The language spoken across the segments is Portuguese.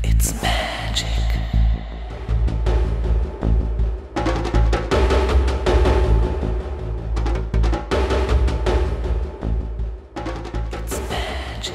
It's magic. It's magic.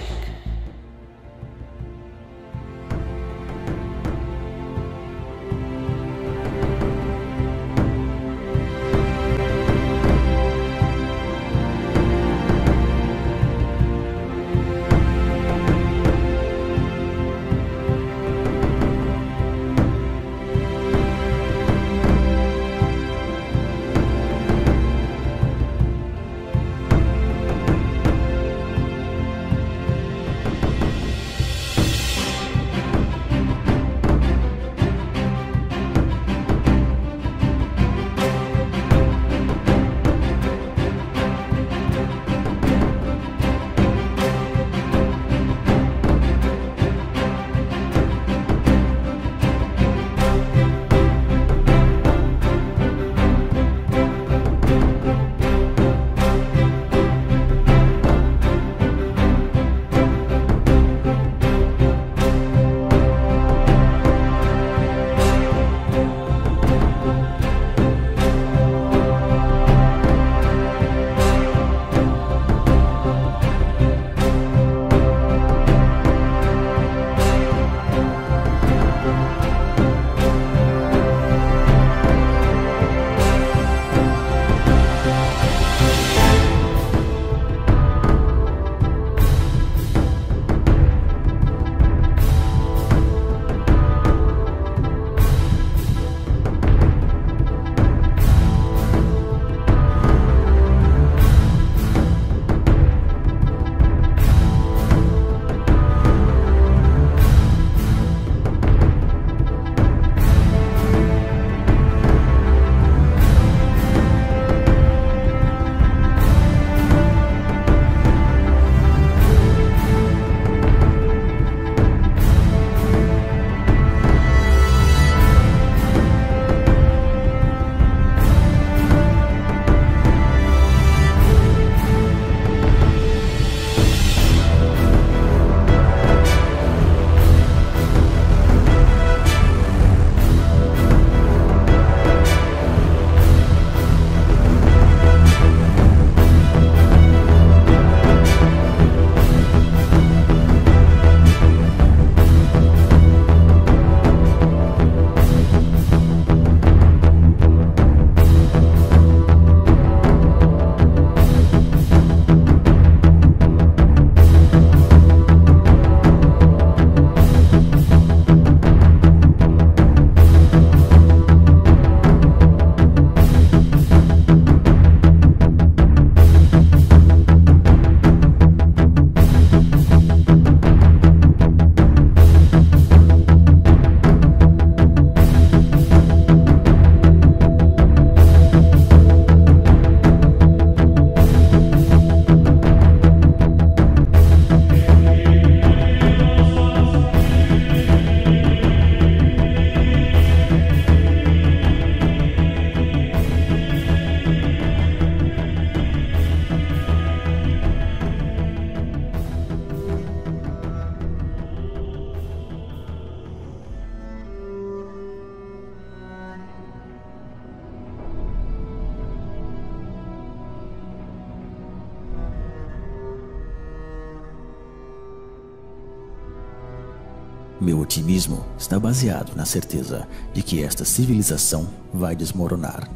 Meu otimismo está baseado na certeza de que esta civilização vai desmoronar.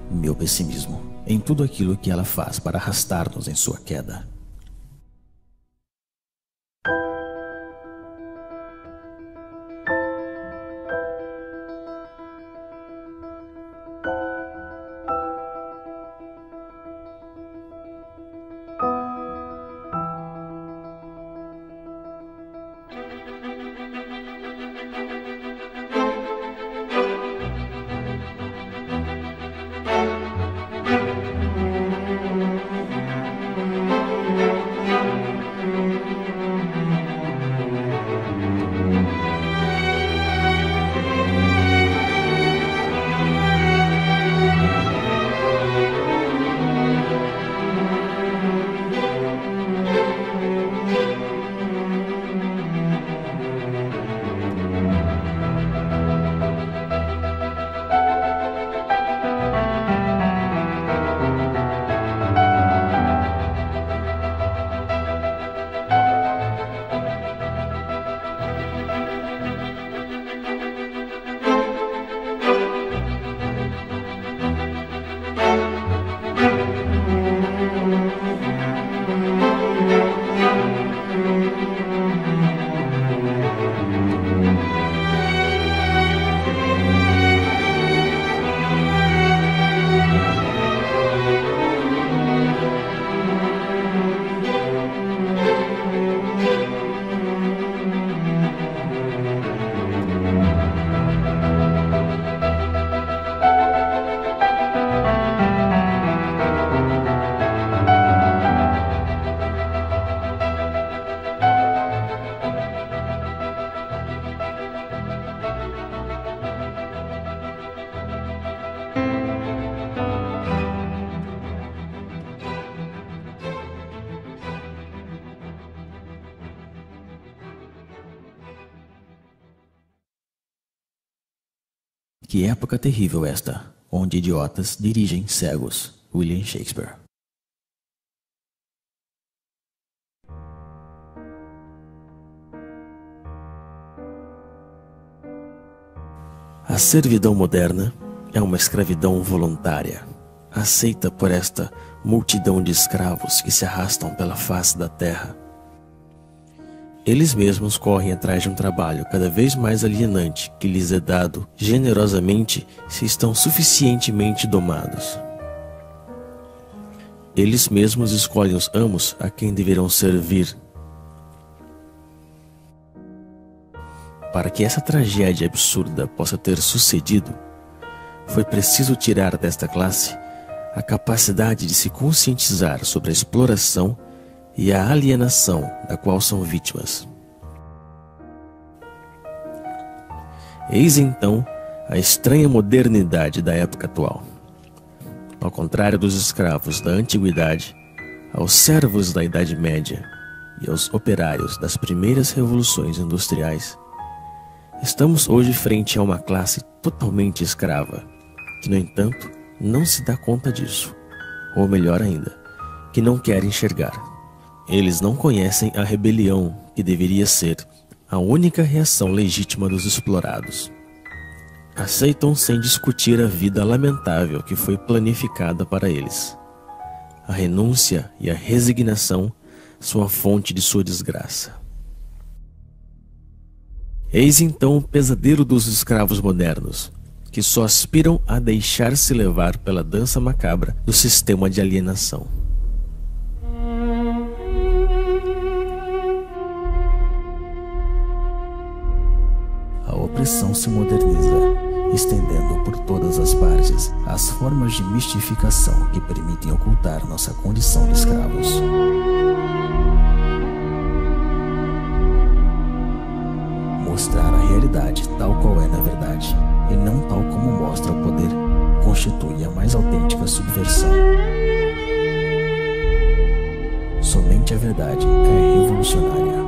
Meu pessimismo em tudo aquilo que ela faz para arrastar-nos em sua queda. Que época terrível esta, onde idiotas dirigem cegos. William Shakespeare. A servidão moderna é uma escravidão voluntária, aceita por esta multidão de escravos que se arrastam pela face da terra. Eles mesmos correm atrás de um trabalho cada vez mais alienante que lhes é dado generosamente se estão suficientemente domados. Eles mesmos escolhem os amos a quem deverão servir. Para que essa tragédia absurda possa ter sucedido, foi preciso tirar desta classe a capacidade de se conscientizar sobre a exploração e a alienação da qual são vítimas. Eis então a estranha modernidade da época atual. Ao contrário dos escravos da antiguidade, aos servos da Idade Média e aos operários das primeiras revoluções industriais, estamos hoje frente a uma classe totalmente escrava, que, no entanto, não se dá conta disso, ou melhor ainda, que não quer enxergar. Eles não conhecem a rebelião que deveria ser a única reação legítima dos explorados. Aceitam sem discutir a vida lamentável que foi planificada para eles. A renúncia e a resignação são a fonte de sua desgraça. Eis então o pesadelo dos escravos modernos, que só aspiram a deixar-se levar pela dança macabra do sistema de alienação. A opressão se moderniza, estendendo por todas as partes as formas de mistificação que permitem ocultar nossa condição de escravos. Mostrar a realidade tal qual é na verdade, e não tal como mostra o poder, constitui a mais autêntica subversão. Somente a verdade é revolucionária.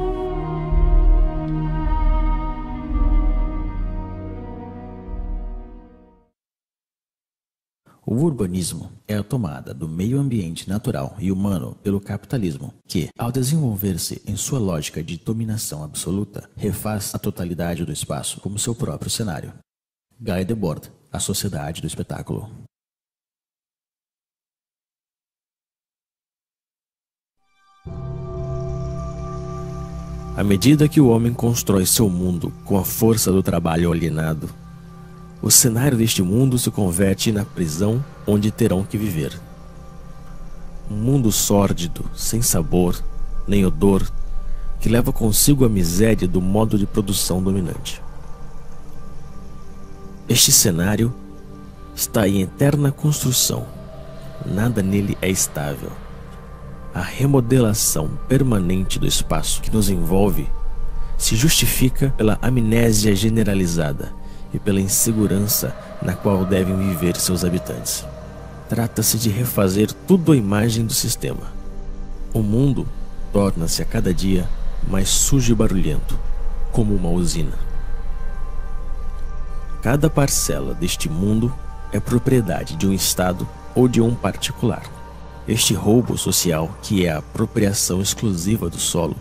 O urbanismo é a tomada do meio ambiente natural e humano pelo capitalismo, que, ao desenvolver-se em sua lógica de dominação absoluta, refaz a totalidade do espaço como seu próprio cenário. Guy Debord, A Sociedade do Espetáculo. À medida que o homem constrói seu mundo com a força do trabalho alienado, o cenário deste mundo se converte na prisão onde terão que viver. Um mundo sórdido, sem sabor, nem odor, que leva consigo a miséria do modo de produção dominante. Este cenário está em eterna construção. Nada nele é estável. A remodelação permanente do espaço que nos envolve se justifica pela amnésia generalizada e pela insegurança na qual devem viver seus habitantes. Trata-se de refazer tudo à imagem do sistema. O mundo torna-se a cada dia mais sujo e barulhento, como uma usina. Cada parcela deste mundo é propriedade de um Estado ou de um particular. Este roubo social, que é a apropriação exclusiva do solo,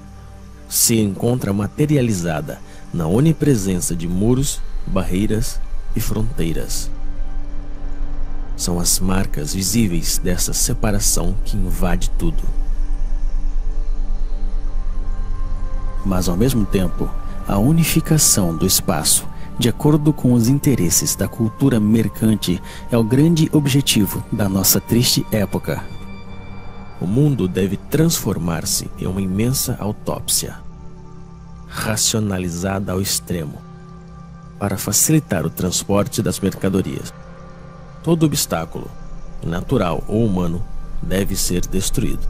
se encontra materializada na onipresença de muros, barreiras e fronteiras. São as marcas visíveis dessa separação que invade tudo. Mas ao mesmo tempo, a unificação do espaço, de acordo com os interesses da cultura mercante, é o grande objetivo da nossa triste época. O mundo deve transformar-se em uma imensa autópsia, racionalizada ao extremo, para facilitar o transporte das mercadorias. Todo obstáculo, natural ou humano, deve ser destruído.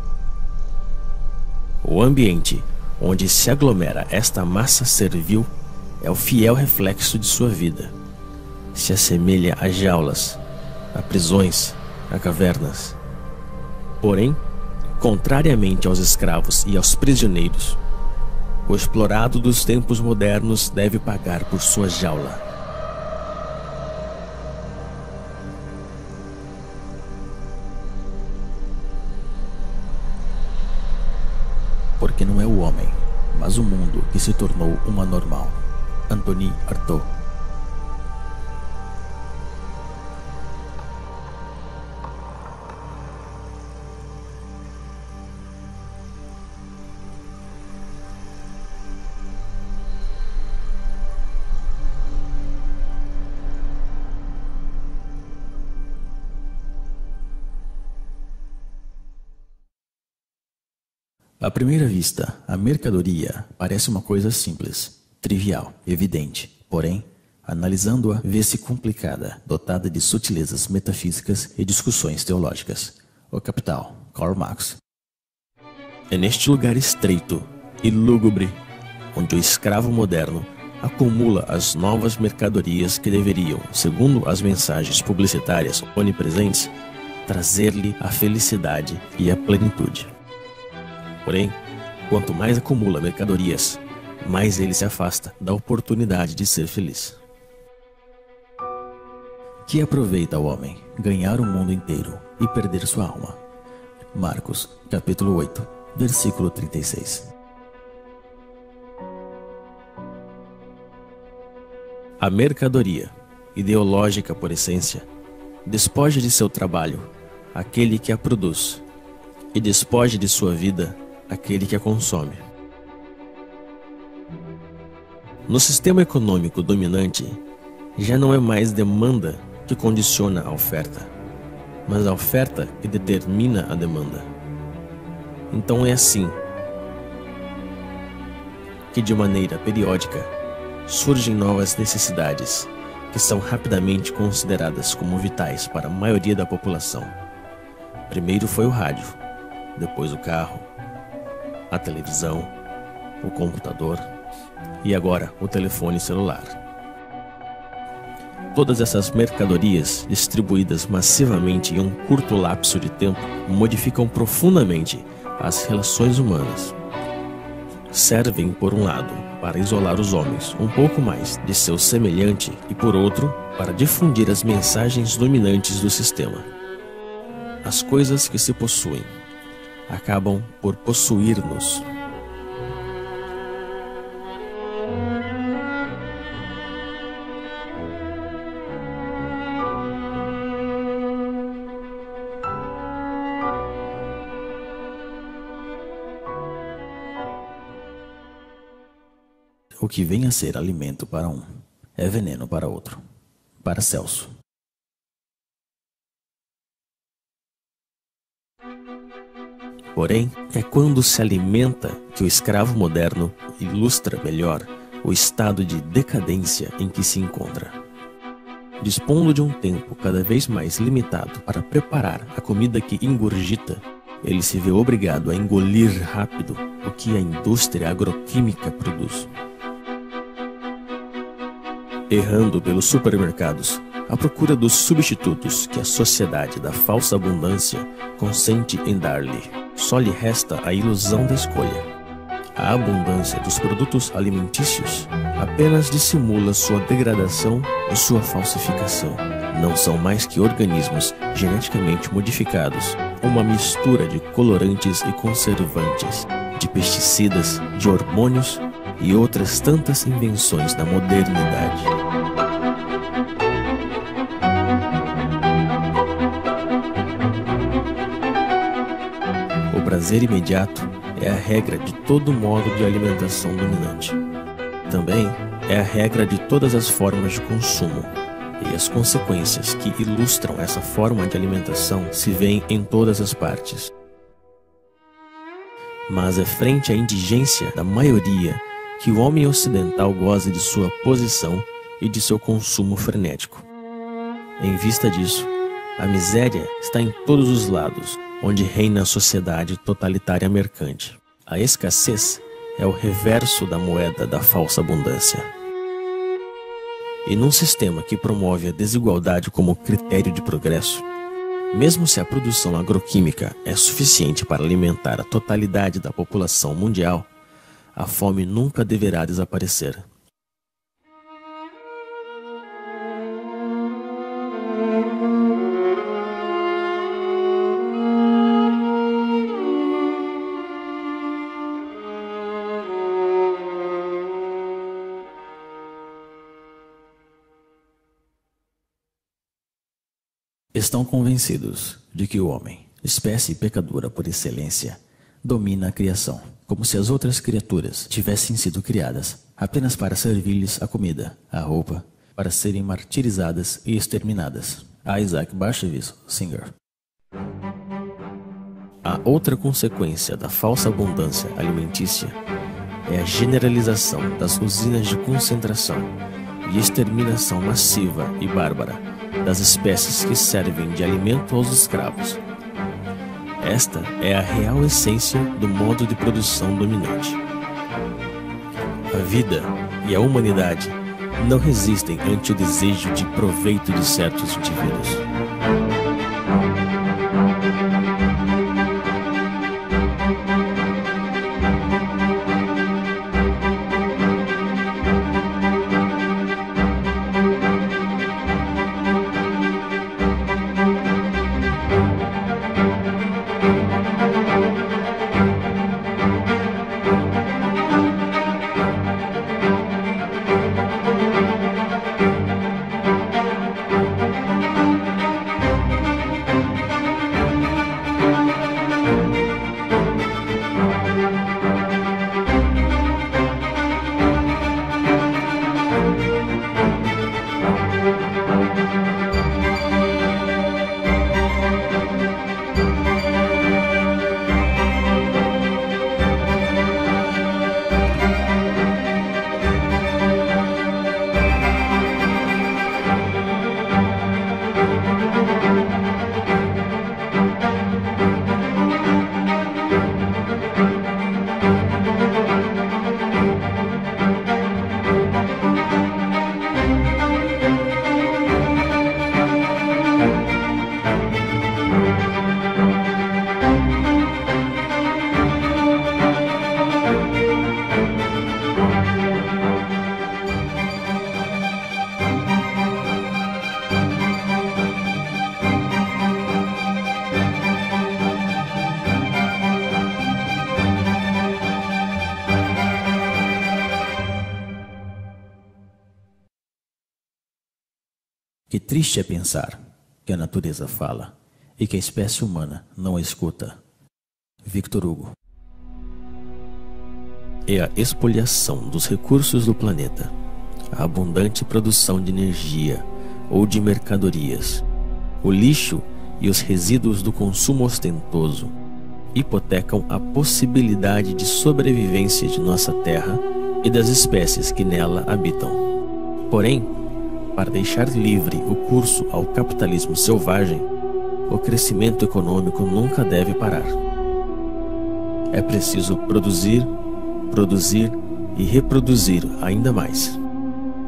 O ambiente onde se aglomera esta massa servil é o fiel reflexo de sua vida. Se assemelha a jaulas, a prisões, a cavernas. Porém, contrariamente aos escravos e aos prisioneiros, o explorado dos tempos modernos deve pagar por sua jaula. mas o mundo que se tornou uma normal. Anthony Artaud. À primeira vista, a mercadoria parece uma coisa simples, trivial, evidente. Porém, analisando-a, vê-se complicada, dotada de sutilezas metafísicas e discussões teológicas. O Capital, Karl Marx. É neste lugar estreito e lúgubre, onde o escravo moderno acumula as novas mercadorias que deveriam, segundo as mensagens publicitárias onipresentes, trazer-lhe a felicidade e a plenitude. Porém, quanto mais acumula mercadorias, mais ele se afasta da oportunidade de ser feliz. Que aproveita o homem ganhar o mundo inteiro e perder sua alma? Marcos, capítulo 8, versículo 36. A mercadoria, ideológica por essência, despoja de seu trabalho aquele que a produz e despoja de sua vida aquele que a consome. No sistema econômico dominante, já não é mais demanda que condiciona a oferta, mas a oferta que determina a demanda. Então é assim que, de maneira periódica, surgem novas necessidades que são rapidamente consideradas como vitais para a maioria da população. Primeiro foi o rádio, depois o carro, a televisão, o computador e agora o telefone celular. Todas essas mercadorias, distribuídas massivamente em um curto lapso de tempo, modificam profundamente as relações humanas. Servem, por um lado, para isolar os homens um pouco mais de seu semelhante e, por outro, para difundir as mensagens dominantes do sistema. As coisas que se possuem acabam por possuir-nos. O que vem a ser alimento para um é veneno para outro. Paracelso. Porém, é quando se alimenta que o escravo moderno ilustra melhor o estado de decadência em que se encontra. Dispondo de um tempo cada vez mais limitado para preparar a comida que ingurgita, ele se vê obrigado a engolir rápido o que a indústria agroquímica produz. Errando pelos supermercados, à procura dos substitutos que a sociedade da falsa abundância consente em dar-lhe, só lhe resta a ilusão da escolha. A abundância dos produtos alimentícios apenas dissimula sua degradação e sua falsificação. Não são mais que organismos geneticamente modificados, uma mistura de colorantes e conservantes, de pesticidas, de hormônios e outras tantas invenções da modernidade. O prazer imediato é a regra de todo modo de alimentação dominante. Também é a regra de todas as formas de consumo, e as consequências que ilustram essa forma de alimentação se veem em todas as partes. Mas é frente à indigência da maioria que o homem ocidental goza de sua posição e de seu consumo frenético. Em vista disso, a miséria está em todos os lados, onde reina a sociedade totalitária mercante. A escassez é o reverso da moeda da falsa abundância. E num sistema que promove a desigualdade como critério de progresso, mesmo se a produção agroquímica é suficiente para alimentar a totalidade da população mundial, a fome nunca deverá desaparecer. Estão convencidos de que o homem, espécie pecadora por excelência, domina a criação, como se as outras criaturas tivessem sido criadas apenas para servir-lhes a comida, a roupa, para serem martirizadas e exterminadas. Isaac Bashevis Singer. A outra consequência da falsa abundância alimentícia é a generalização das usinas de concentração e exterminação massiva e bárbara das espécies que servem de alimento aos escravos. Esta é a real essência do modo de produção dominante. A vida e a humanidade não resistem ante o desejo de proveito de certos indivíduos. Que triste é pensar que a natureza fala e que a espécie humana não a escuta. Victor Hugo. É a expoliação dos recursos do planeta, a abundante produção de energia ou de mercadorias, o lixo e os resíduos do consumo ostentoso hipotecam a possibilidade de sobrevivência de nossa Terra e das espécies que nela habitam. Porém, para deixar livre o curso ao capitalismo selvagem, o crescimento econômico nunca deve parar. É preciso produzir, produzir e reproduzir ainda mais.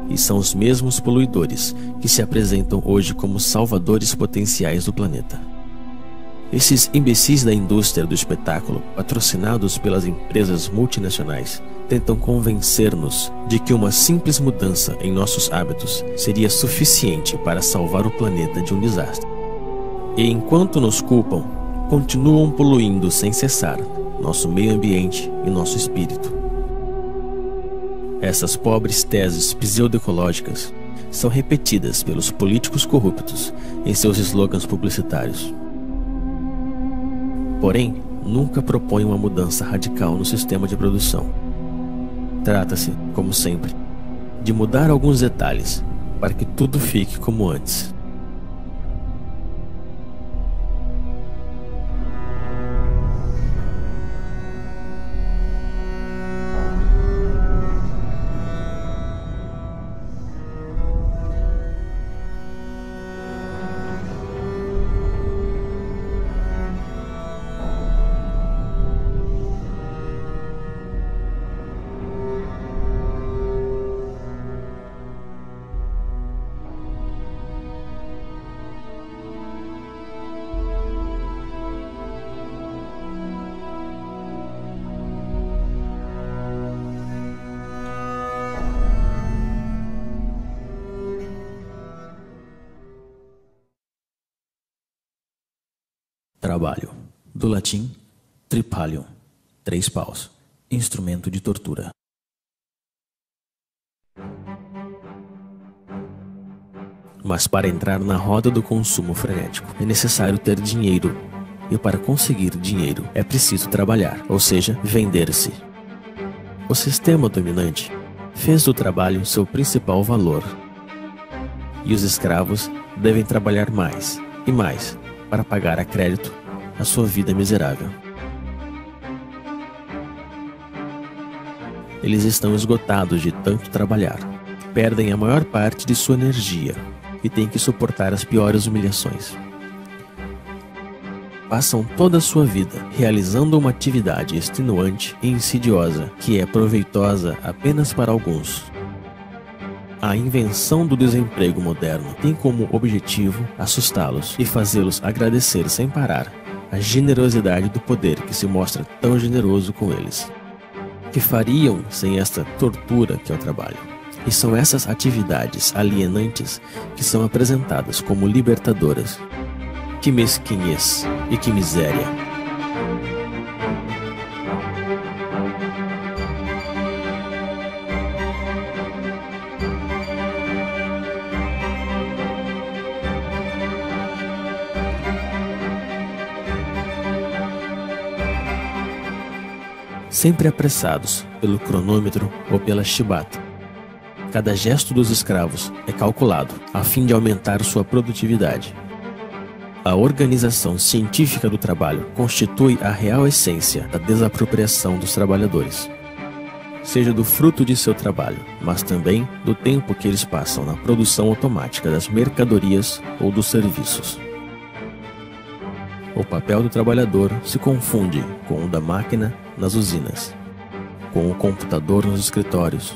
E são os mesmos poluidores que se apresentam hoje como salvadores potenciais do planeta. Esses imbecis da indústria do espetáculo, patrocinados pelas empresas multinacionais, tentam convencer-nos de que uma simples mudança em nossos hábitos seria suficiente para salvar o planeta de um desastre. E enquanto nos culpam, continuam poluindo sem cessar nosso meio ambiente e nosso espírito. Essas pobres teses pseudoecológicas são repetidas pelos políticos corruptos em seus slogans publicitários. Porém, nunca propõem uma mudança radical no sistema de produção. Trata-se, como sempre, de mudar alguns detalhes para que tudo fique como antes. Trabalho. Do latim, tripalium, 3 paus, instrumento de tortura. Mas para entrar na roda do consumo frenético é necessário ter dinheiro. E para conseguir dinheiro é preciso trabalhar, ou seja, vender-se. O sistema dominante fez do trabalho seu principal valor. E os escravos devem trabalhar mais e mais para pagar a crédito a sua vida miserável. Eles estão esgotados de tanto trabalhar, perdem a maior parte de sua energia e têm que suportar as piores humilhações. Passam toda a sua vida realizando uma atividade extenuante e insidiosa que é proveitosa apenas para alguns. A invenção do desemprego moderno tem como objetivo assustá-los e fazê-los agradecer sem parar a generosidade do poder que se mostra tão generoso com eles. Que fariam sem esta tortura que é o trabalho? E são essas atividades alienantes que são apresentadas como libertadoras. Que mesquinhez e que miséria! Sempre apressados pelo cronômetro ou pela chibata. Cada gesto dos escravos é calculado a fim de aumentar sua produtividade. A organização científica do trabalho constitui a real essência da desapropriação dos trabalhadores, seja do fruto de seu trabalho, mas também do tempo que eles passam na produção automática das mercadorias ou dos serviços. O papel do trabalhador se confunde com o da máquina nas usinas, com o computador nos escritórios.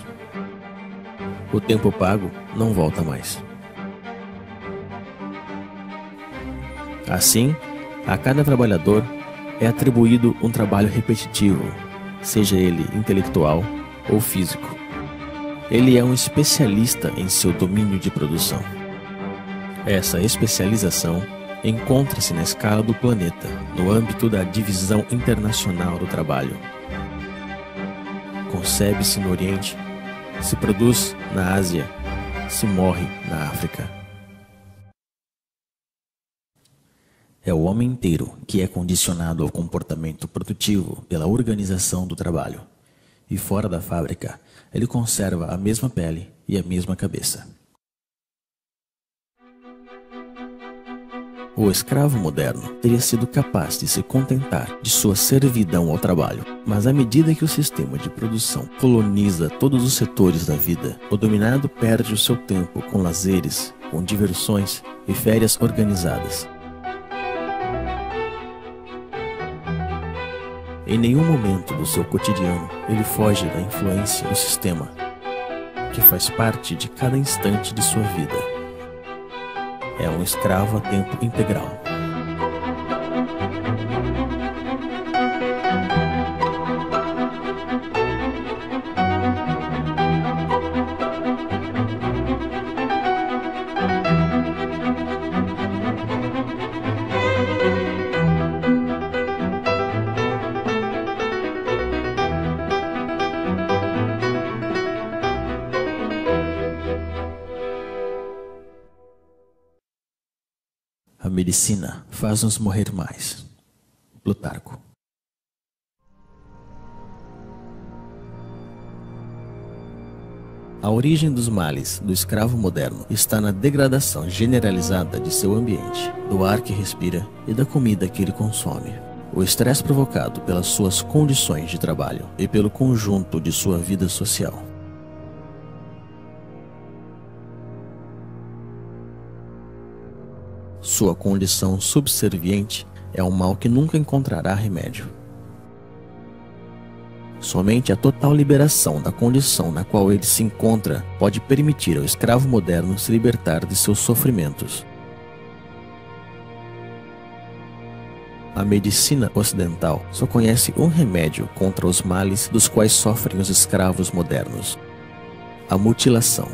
O tempo pago não volta mais. Assim, a cada trabalhador é atribuído um trabalho repetitivo, seja ele intelectual ou físico. Ele é um especialista em seu domínio de produção. Essa especialização encontra-se na escala do planeta, no âmbito da Divisão Internacional do Trabalho. Concebe-se no Oriente, se produz na Ásia, se morre na África. É o homem inteiro que é condicionado ao comportamento produtivo pela organização do trabalho. E fora da fábrica, ele conserva a mesma pele e a mesma cabeça. O escravo moderno teria sido capaz de se contentar de sua servidão ao trabalho, mas à medida que o sistema de produção coloniza todos os setores da vida, o dominado perde o seu tempo com lazeres, com diversões e férias organizadas. Em nenhum momento do seu cotidiano ele foge da influência do sistema, que faz parte de cada instante de sua vida. É um escravo a tempo integral. A medicina faz-nos morrer mais. Plutarco. A origem dos males do escravo moderno está na degradação generalizada de seu ambiente, do ar que respira e da comida que ele consome. O estresse provocado pelas suas condições de trabalho e pelo conjunto de sua vida social. Sua condição subserviente é um mal que nunca encontrará remédio. Somente a total liberação da condição na qual ele se encontra pode permitir ao escravo moderno se libertar de seus sofrimentos. A medicina ocidental só conhece um remédio contra os males dos quais sofrem os escravos modernos: a mutilação.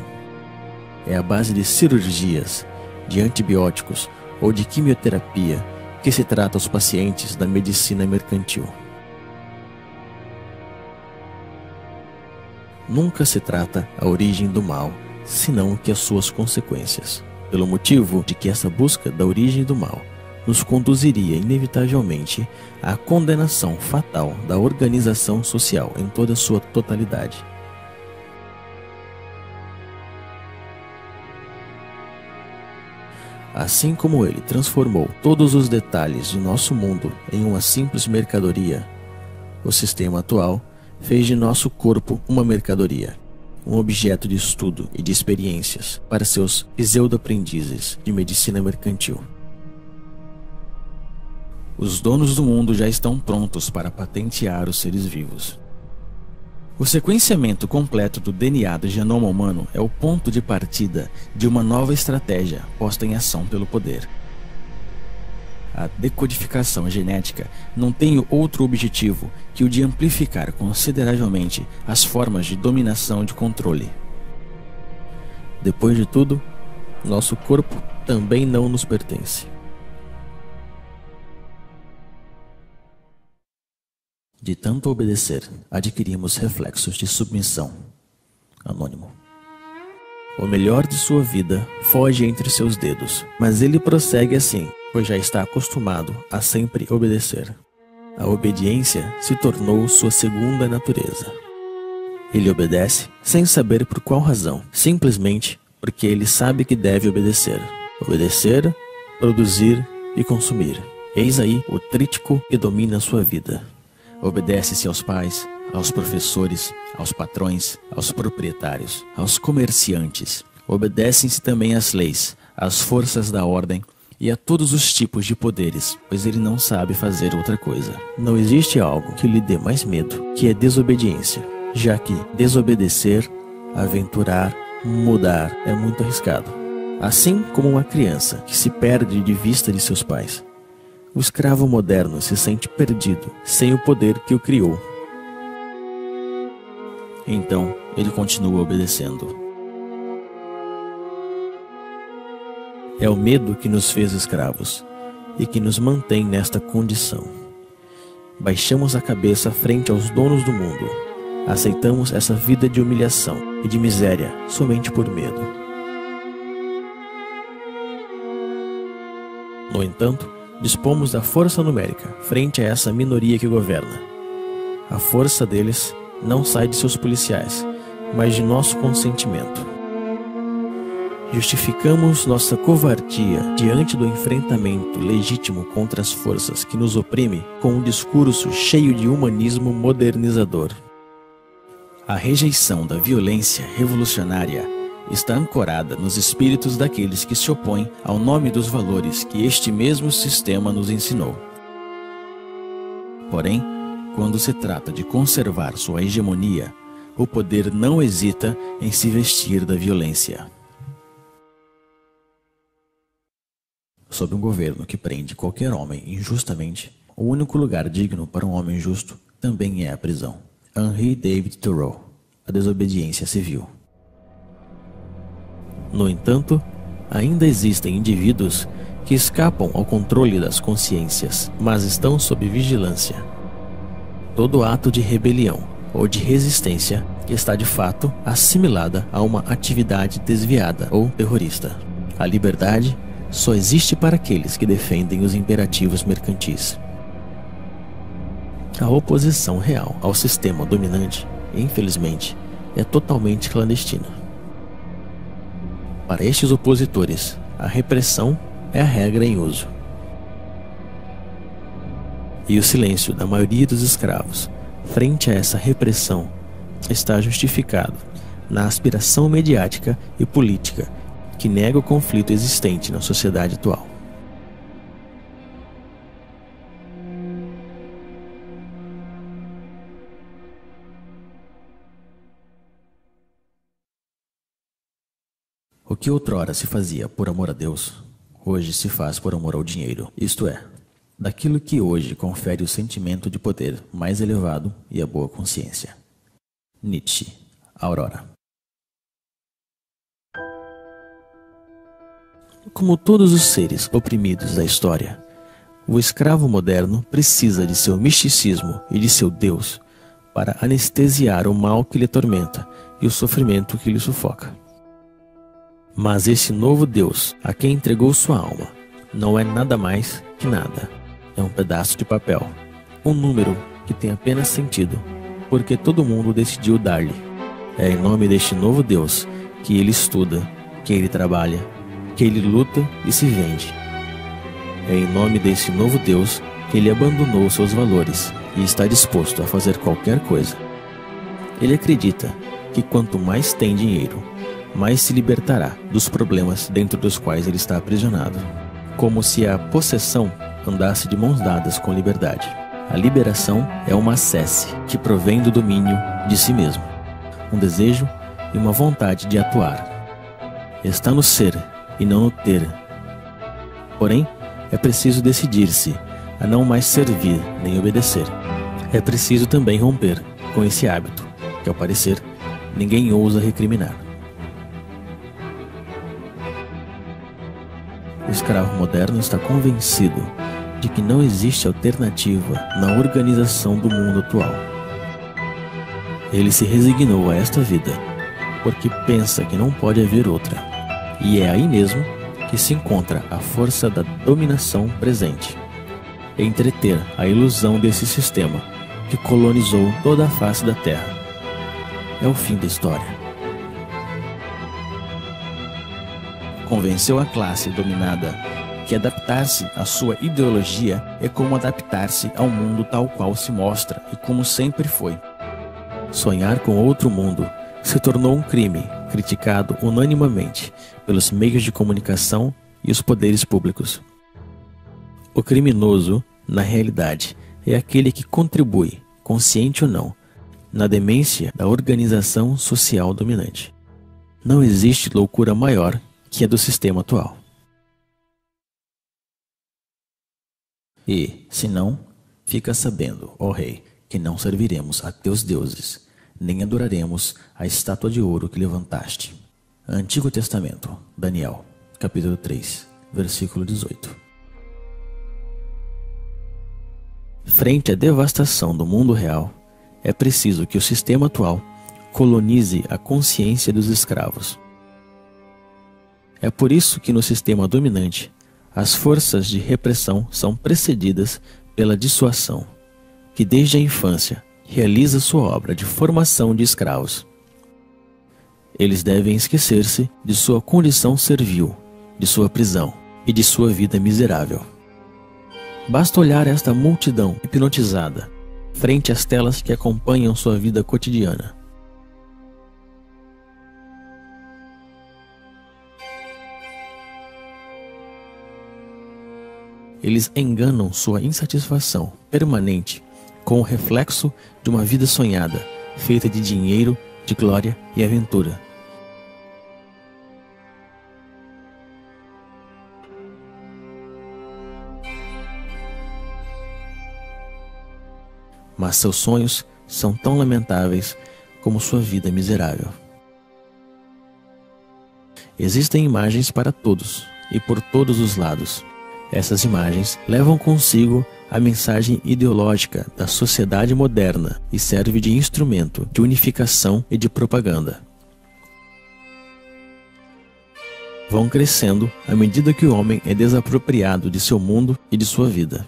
É a base de cirurgias, de antibióticos ou de quimioterapia que se trata aos pacientes da medicina mercantil. Nunca se trata a origem do mal, senão que as suas consequências. pelo motivo de que essa busca da origem do mal nos conduziria inevitavelmente à condenação fatal da organização social em toda a sua totalidade. Assim como ele transformou todos os detalhes de nosso mundo em uma simples mercadoria, o sistema atual fez de nosso corpo uma mercadoria, um objeto de estudo e de experiências para seus pseudo-aprendizes de medicina mercantil. Os donos do mundo já estão prontos para patentear os seres vivos. O sequenciamento completo do DNA do genoma humano é o ponto de partida de uma nova estratégia posta em ação pelo poder. A decodificação genética não tem outro objetivo que o de amplificar consideravelmente as formas de dominação e de controle. Depois de tudo, nosso corpo também não nos pertence. De tanto obedecer, adquirimos reflexos de submissão. Anônimo. O melhor de sua vida foge entre seus dedos, mas ele prossegue assim, pois já está acostumado a sempre obedecer. A obediência se tornou sua segunda natureza. Ele obedece sem saber por qual razão, simplesmente porque ele sabe que deve obedecer. Obedecer, produzir e consumir. Eis aí o trítico que domina sua vida. Obedece-se aos pais, aos professores, aos patrões, aos proprietários, aos comerciantes. Obedecem-se também às leis, às forças da ordem e a todos os tipos de poderes, pois ele não sabe fazer outra coisa. Não existe algo que lhe dê mais medo que a desobediência, já que desobedecer, aventurar, mudar é muito arriscado. Assim como uma criança que se perde de vista de seus pais. O escravo moderno se sente perdido, sem o poder que o criou. Então, ele continua obedecendo. É o medo que nos fez escravos e que nos mantém nesta condição. Baixamos a cabeça frente aos donos do mundo. Aceitamos essa vida de humilhação e de miséria somente por medo. No entanto, dispomos da força numérica frente a essa minoria que governa. A força deles não sai de seus policiais, mas de nosso consentimento. Justificamos nossa covardia diante do enfrentamento legítimo contra as forças que nos oprimem com um discurso cheio de humanismo modernizador. A rejeição da violência revolucionária está ancorada nos espíritos daqueles que se opõem ao nome dos valores que este mesmo sistema nos ensinou. Porém, quando se trata de conservar sua hegemonia, o poder não hesita em se vestir da violência. Sob um governo que prende qualquer homem injustamente, o único lugar digno para um homem justo também é a prisão. Henry David Thoreau, A Desobediência Civil. No entanto, ainda existem indivíduos que escapam ao controle das consciências, mas estão sob vigilância. Todo ato de rebelião ou de resistência está de fato assimilada a uma atividade desviada ou terrorista. A liberdade só existe para aqueles que defendem os imperativos mercantis. A oposição real ao sistema dominante, infelizmente, é totalmente clandestina. Para estes opositores, a repressão é a regra em uso. E o silêncio da maioria dos escravos frente a essa repressão está justificado na aspiração mediática e política que nega o conflito existente na sociedade atual. O que outrora se fazia por amor a Deus, hoje se faz por amor ao dinheiro, isto é, daquilo que hoje confere o sentimento de poder mais elevado e a boa consciência. Nietzsche, Aurora. Como todos os seres oprimidos da história, o escravo moderno precisa de seu misticismo e de seu Deus para anestesiar o mal que lhe atormenta e o sofrimento que lhe sufoca. Mas esse novo Deus, a quem entregou sua alma, não é nada mais que nada. É um pedaço de papel, um número que tem apenas sentido, porque todo mundo decidiu dar-lhe. É em nome deste novo Deus que ele estuda, que ele trabalha, que ele luta e se vende. É em nome desse novo Deus que ele abandonou seus valores e está disposto a fazer qualquer coisa. Ele acredita que quanto mais tem dinheiro, mais se libertará dos problemas dentro dos quais ele está aprisionado. Como se a possessão andasse de mãos dadas com liberdade. A liberação é uma sesse que provém do domínio de si mesmo, um desejo e uma vontade de atuar. Está no ser e não no ter. Porém, é preciso decidir-se a não mais servir nem obedecer. É preciso também romper com esse hábito, que ao parecer ninguém ousa recriminar. O escravo moderno está convencido de que não existe alternativa na organização do mundo atual. Ele se resignou a esta vida porque pensa que não pode haver outra, e é aí mesmo que se encontra a força da dominação presente. Entreter a ilusão desse sistema que colonizou toda a face da Terra. É o fim da história. Convenceu a classe dominada que adaptar-se à sua ideologia é como adaptar-se ao mundo tal qual se mostra e como sempre foi. Sonhar com outro mundo se tornou um crime, criticado unanimemente pelos meios de comunicação e os poderes públicos. O criminoso, na realidade, é aquele que contribui, consciente ou não, na demência da organização social dominante. Não existe loucura maior que a do sistema atual. E, se não, fica sabendo, ó rei, que não serviremos a teus deuses, nem adoraremos a estátua de ouro que levantaste. Antigo Testamento, Daniel, capítulo 3, versículo 18. Frente à devastação do mundo real, é preciso que o sistema atual colonize a consciência dos escravos. É por isso que no sistema dominante, as forças de repressão são precedidas pela dissuasão, que desde a infância realiza sua obra de formação de escravos. Eles devem esquecer-se de sua condição servil, de sua prisão e de sua vida miserável. Basta olhar esta multidão hipnotizada frente às telas que acompanham sua vida cotidiana. Eles enganam sua insatisfação permanente com o reflexo de uma vida sonhada, feita de dinheiro, de glória e aventura. Mas seus sonhos são tão lamentáveis como sua vida miserável. Existem imagens para todos e por todos os lados. Essas imagens levam consigo a mensagem ideológica da sociedade moderna e serve de instrumento de unificação e de propaganda. Vão crescendo à medida que o homem é desapropriado de seu mundo e de sua vida.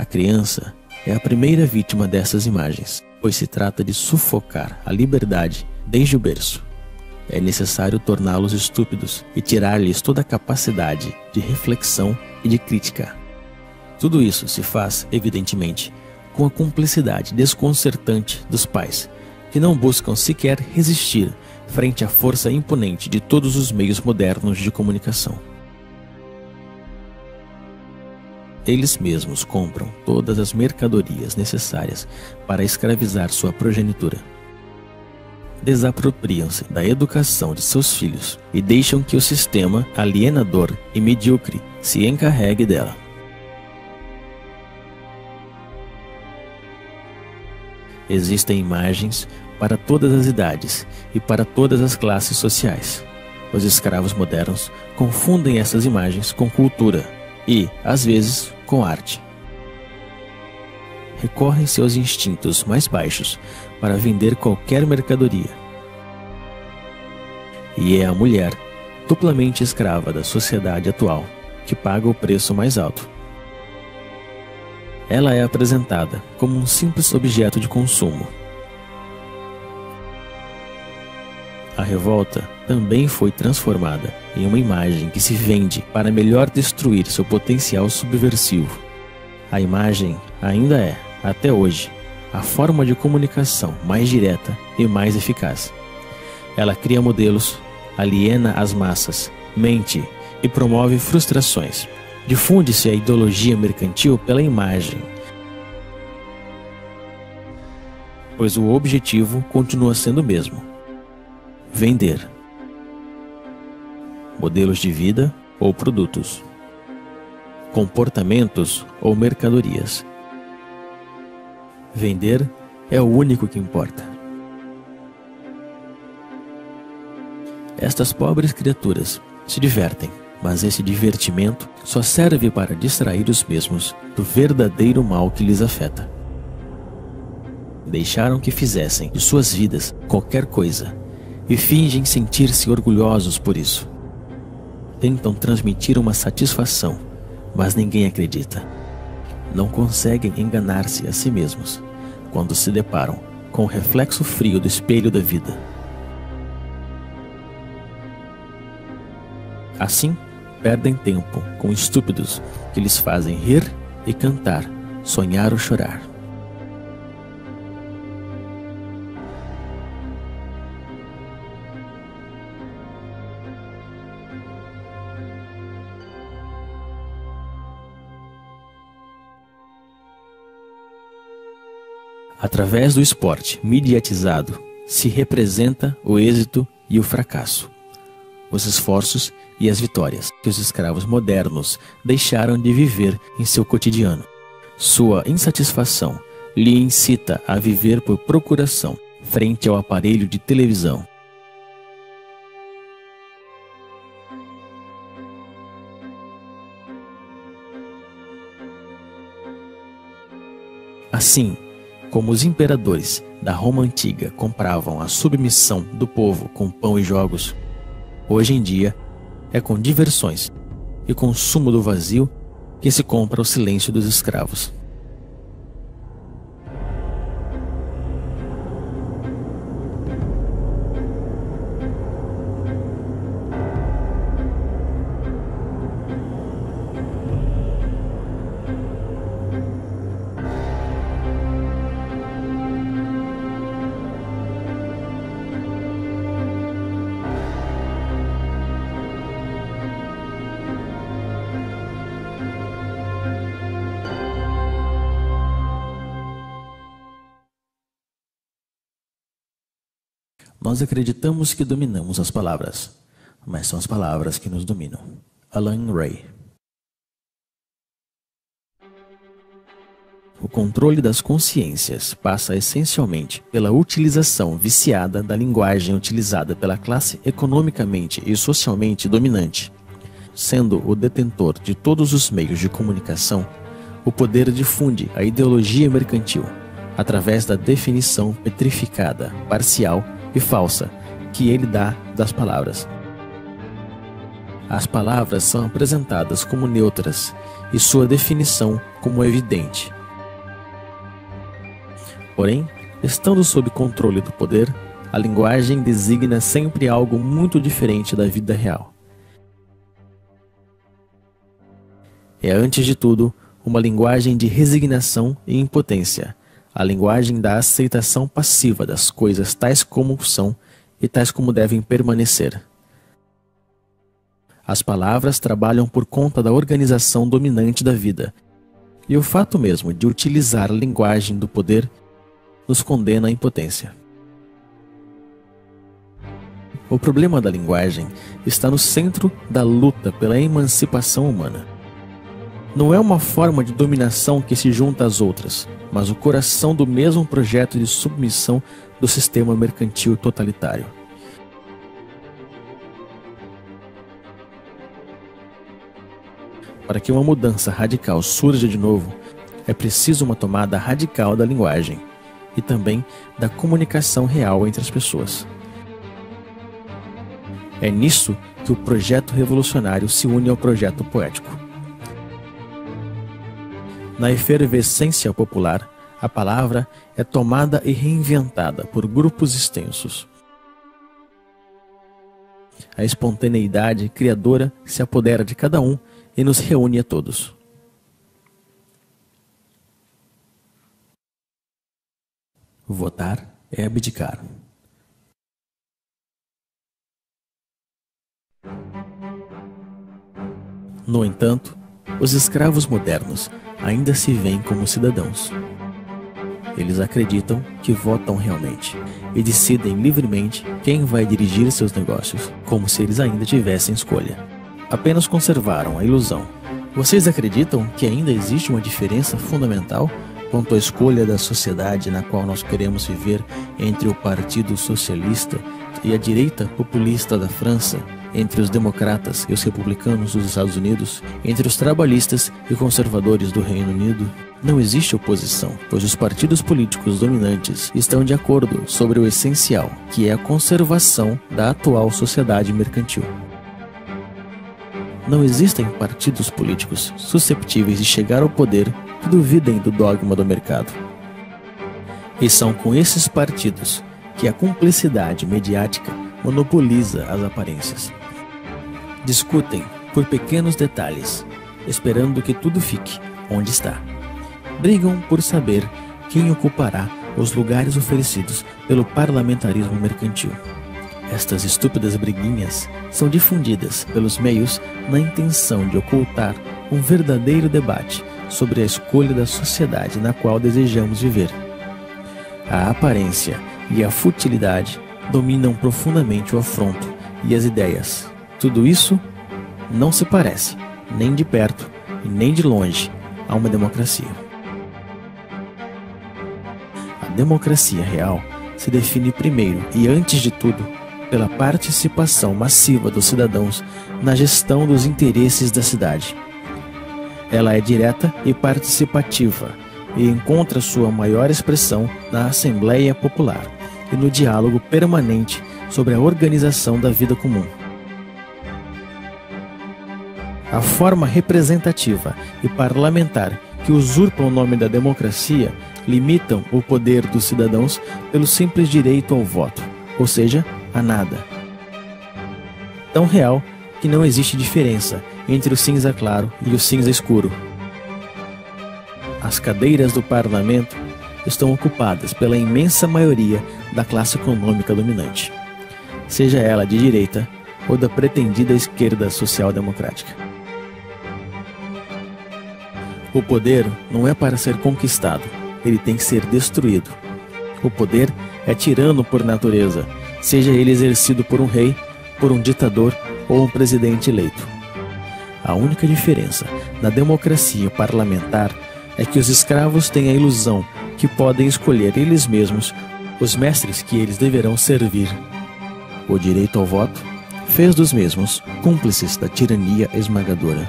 A criança é a primeira vítima dessas imagens, pois se trata de sufocar a liberdade desde o berço. É necessário torná-los estúpidos e tirar-lhes toda a capacidade de reflexão e de crítica. Tudo isso se faz, evidentemente, com a cumplicidade desconcertante dos pais, que não buscam sequer resistir frente à força imponente de todos os meios modernos de comunicação. Eles mesmos compram todas as mercadorias necessárias para escravizar sua progenitura. Desapropriam-se da educação de seus filhos e deixam que o sistema alienador e medíocre se encarregue dela. Existem imagens para todas as idades e para todas as classes sociais. Os escravos modernos confundem essas imagens com cultura e, às vezes, com arte. Recorrem seus instintos mais baixos para vender qualquer mercadoria. E é a mulher, duplamente escrava da sociedade atual, que paga o preço mais alto. Ela é apresentada como um simples objeto de consumo. A revolta também foi transformada em uma imagem que se vende para melhor destruir seu potencial subversivo. A imagem ainda é, até hoje, a forma de comunicação mais direta e mais eficaz. Ela cria modelos, aliena as massas, mente e promove frustrações. Difunde-se a ideologia mercantil pela imagem, pois o objetivo continua sendo o mesmo: vender. Modelos de vida ou produtos, comportamentos ou mercadorias. Vender é o único que importa. Estas pobres criaturas se divertem, mas esse divertimento só serve para distrair os mesmos do verdadeiro mal que lhes afeta. Deixaram que fizessem de suas vidas qualquer coisa e fingem sentir-se orgulhosos por isso. Tentam transmitir uma satisfação, mas ninguém acredita. Não conseguem enganar-se a si mesmos quando se deparam com o reflexo frio do espelho da vida. Assim, perdem tempo com estúpidos que lhes fazem rir e cantar, sonhar ou chorar. Através do esporte mediatizado, se representa o êxito e o fracasso, os esforços e as vitórias que os escravos modernos deixaram de viver em seu cotidiano. Sua insatisfação lhe incita a viver por procuração frente ao aparelho de televisão. Assim, como os imperadores da Roma antiga compravam a submissão do povo com pão e jogos, hoje em dia é com diversões e consumo do vazio que se compra o silêncio dos escravos. Nós acreditamos que dominamos as palavras, mas são as palavras que nos dominam. Alan Ray. O controle das consciências passa essencialmente pela utilização viciada da linguagem utilizada pela classe economicamente e socialmente dominante. Sendo o detentor de todos os meios de comunicação, o poder difunde a ideologia mercantil através da definição petrificada, parcial e falsa que ele dá das palavras. As palavras são apresentadas como neutras e sua definição como evidente. Porém, estando sob controle do poder, a linguagem designa sempre algo muito diferente da vida real. É, antes de tudo, uma linguagem de resignação e impotência, a linguagem da aceitação passiva das coisas tais como são e tais como devem permanecer. As palavras trabalham por conta da organização dominante da vida, e o fato mesmo de utilizar a linguagem do poder nos condena à impotência. O problema da linguagem está no centro da luta pela emancipação humana. Não é uma forma de dominação que se junta às outras, mas o coração do mesmo projeto de submissão do sistema mercantil totalitário. Para que uma mudança radical surja de novo, é preciso uma tomada radical da linguagem e também da comunicação real entre as pessoas. É nisso que o projeto revolucionário se une ao projeto poético. Na efervescência popular, a palavra é tomada e reinventada por grupos extensos. A espontaneidade criadora se apodera de cada um e nos reúne a todos. Votar é abdicar. No entanto, os escravos modernos ainda se veem como cidadãos. Eles acreditam que votam realmente e decidem livremente quem vai dirigir seus negócios, como se eles ainda tivessem escolha. Apenas conservaram a ilusão. Vocês acreditam que ainda existe uma diferença fundamental quanto à escolha da sociedade na qual nós queremos viver entre o Partido Socialista e a direita populista da França, entre os democratas e os republicanos dos Estados Unidos, entre os trabalhistas e conservadores do Reino Unido? Não existe oposição, pois os partidos políticos dominantes estão de acordo sobre o essencial, que é a conservação da atual sociedade mercantil. Não existem partidos políticos susceptíveis de chegar ao poder que duvidem do dogma do mercado. E são com esses partidos que a cumplicidade mediática monopoliza as aparências. Discutem por pequenos detalhes, esperando que tudo fique onde está. Brigam por saber quem ocupará os lugares oferecidos pelo parlamentarismo mercantil. Estas estúpidas briguinhas são difundidas pelos meios na intenção de ocultar um verdadeiro debate sobre a escolha da sociedade na qual desejamos viver. A aparência e a futilidade dominam profundamente o afronto e as ideias. Tudo isso não se parece, nem de perto e nem de longe, a uma democracia. A democracia real se define primeiro e antes de tudo pela participação massiva dos cidadãos na gestão dos interesses da cidade. Ela é direta e participativa e encontra sua maior expressão na Assembleia Popular e no diálogo permanente sobre a organização da vida comum. A forma representativa e parlamentar que usurpam o nome da democracia limitam o poder dos cidadãos pelo simples direito ao voto, ou seja, a nada. Tão real que não existe diferença entre o cinza claro e o cinza escuro. As cadeiras do parlamento estão ocupadas pela imensa maioria da classe econômica dominante, seja ela de direita ou da pretendida esquerda social-democrática. O poder não é para ser conquistado, ele tem que ser destruído. O poder é tirano por natureza, seja ele exercido por um rei, por um ditador ou um presidente eleito. A única diferença na democracia parlamentar é que os escravos têm a ilusão que podem escolher eles mesmos os mestres que eles deverão servir. O direito ao voto fez dos mesmos cúmplices da tirania esmagadora.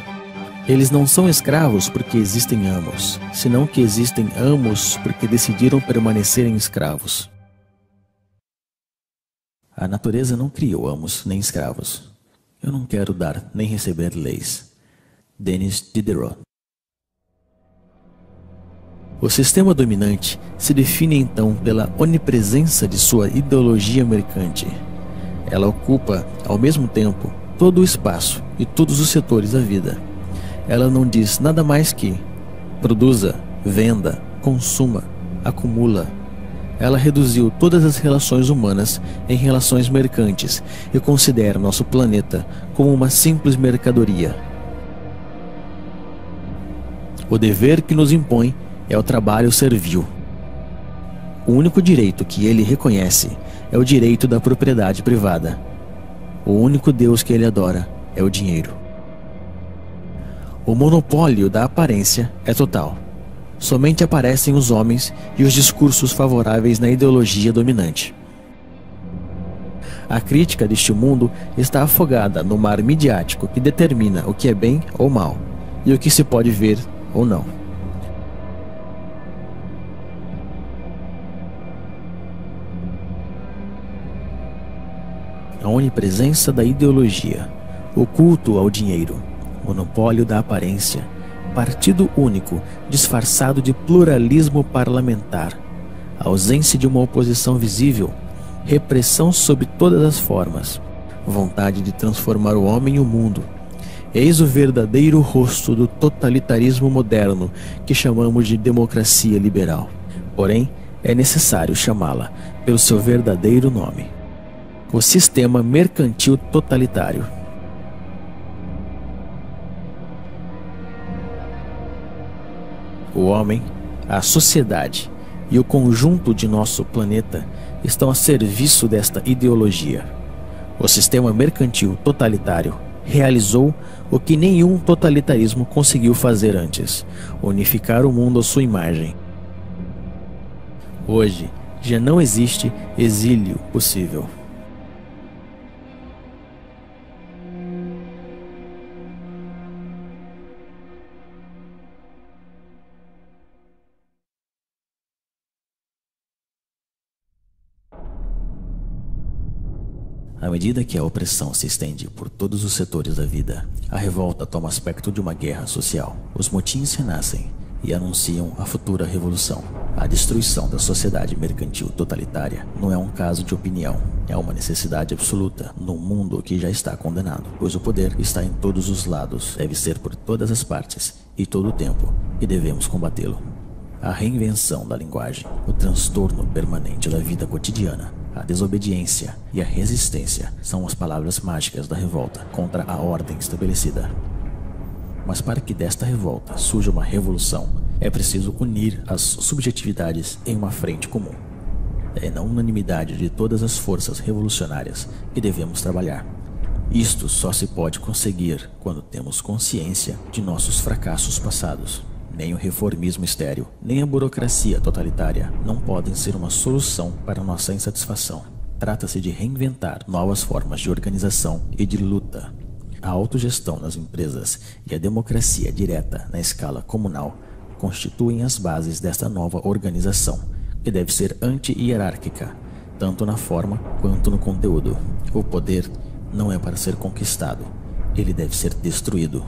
Eles não são escravos porque existem amos, senão que existem amos porque decidiram permanecerem escravos. A natureza não criou amos nem escravos. Eu não quero dar nem receber leis. Denis Diderot. O sistema dominante se define então pela onipresença de sua ideologia mercante. Ela ocupa, ao mesmo tempo, todo o espaço e todos os setores da vida. Ela não diz nada mais que produza, venda, consuma, acumula. Ela reduziu todas as relações humanas em relações mercantes e considera nosso planeta como uma simples mercadoria. O dever que nos impõe é o trabalho servil. O único direito que ele reconhece é o direito da propriedade privada. O único Deus que ele adora é o dinheiro. O monopólio da aparência é total. Somente aparecem os homens e os discursos favoráveis na ideologia dominante. A crítica deste mundo está afogada no mar midiático que determina o que é bem ou mal e o que se pode ver ou não. A onipresença da ideologia, o culto ao dinheiro, monopólio da aparência, partido único disfarçado de pluralismo parlamentar, ausência de uma oposição visível, repressão sob todas as formas, vontade de transformar o homem e o mundo. Eis o verdadeiro rosto do totalitarismo moderno que chamamos de democracia liberal. Porém, é necessário chamá-la pelo seu verdadeiro nome: o sistema mercantil totalitário. O homem, a sociedade e o conjunto de nosso planeta estão a serviço desta ideologia. O sistema mercantil totalitário realizou o que nenhum totalitarismo conseguiu fazer antes: unificar o mundo à sua imagem. Hoje já não existe exílio possível. À medida que a opressão se estende por todos os setores da vida, a revolta toma aspecto de uma guerra social. Os motins renascem e anunciam a futura revolução. A destruição da sociedade mercantil totalitária não é um caso de opinião, é uma necessidade absoluta num mundo que já está condenado, pois o poder está em todos os lados, deve ser por todas as partes e todo o tempo, e devemos combatê-lo. A reinvenção da linguagem, o transtorno permanente da vida cotidiana, a desobediência e a resistência são as palavras mágicas da revolta contra a ordem estabelecida. Mas para que desta revolta surja uma revolução, é preciso unir as subjetividades em uma frente comum. É na unanimidade de todas as forças revolucionárias que devemos trabalhar. Isto só se pode conseguir quando temos consciência de nossos fracassos passados. Nem o reformismo estéril, nem a burocracia totalitária não podem ser uma solução para nossa insatisfação. Trata-se de reinventar novas formas de organização e de luta. A autogestão nas empresas e a democracia direta na escala comunal constituem as bases desta nova organização, que deve ser anti-hierárquica, tanto na forma quanto no conteúdo. O poder não é para ser conquistado, ele deve ser destruído.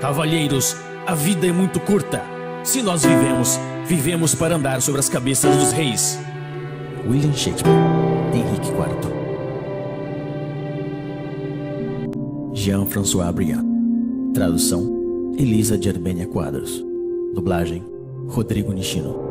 Cavalheiros, a vida é muito curta. Se nós vivemos, vivemos para andar sobre as cabeças dos reis. William Shakespeare, Henrique IV. Jean-François Briand. Tradução: Elisa de Arbênia Quadros. Dublagem: Rodrigo Nishino.